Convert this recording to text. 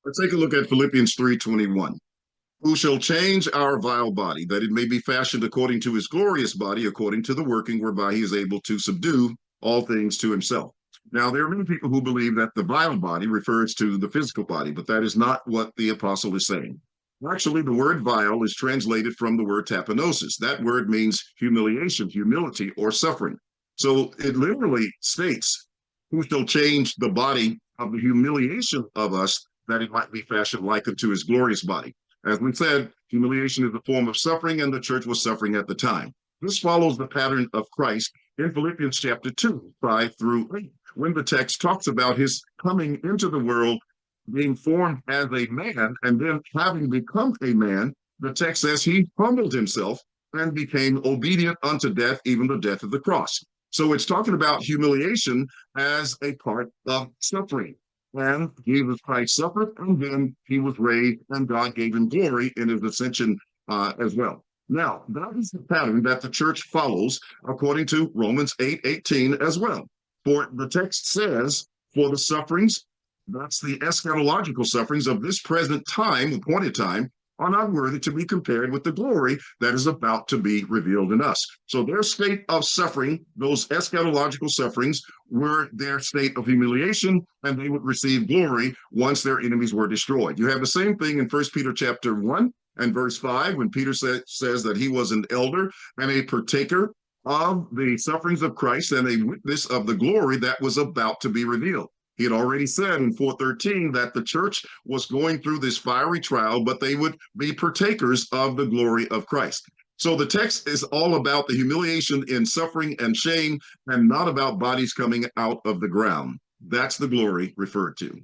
Let's take a look at Philippians 3:21. Who shall change our vile body, that it may be fashioned according to his glorious body, according to the working whereby he is able to subdue all things to himself. Now, there are many people who believe that the vile body refers to the physical body, but that is not what the apostle is saying. Actually, the word vile is translated from the word tapinosis. That word means humiliation, humility, or suffering. So it literally states, who shall change the body of the humiliation of us, that it might be fashioned like unto his glorious body. As we said, humiliation is a form of suffering, and the church was suffering at the time. This follows the pattern of Christ in Philippians chapter 2, 5 through 8, when the text talks about his coming into the world, being formed as a man, and then having become a man. The text says he humbled himself and became obedient unto death, even the death of the cross. So it's talking about humiliation as a part of suffering. And Jesus Christ suffered, and then he was raised, and God gave him glory in his ascension as well. Now, that is the pattern that the church follows according to Romans 8:18 as well. For the text says, for the sufferings, that's the eschatological sufferings of this present time, appointed time, are not worthy to be compared with the glory that is about to be revealed in us. So their state of suffering, those eschatological sufferings, were their state of humiliation, and they would receive glory once their enemies were destroyed. You have the same thing in 1 Peter chapter 1 and verse 5, when Peter says that he was an elder and a partaker of the sufferings of Christ and a witness of the glory that was about to be revealed. He had already said in 4:13 that the church was going through this fiery trial, but they would be partakers of the glory of Christ. So the text is all about the humiliation in suffering and shame, and not about bodies coming out of the ground. That's the glory referred to.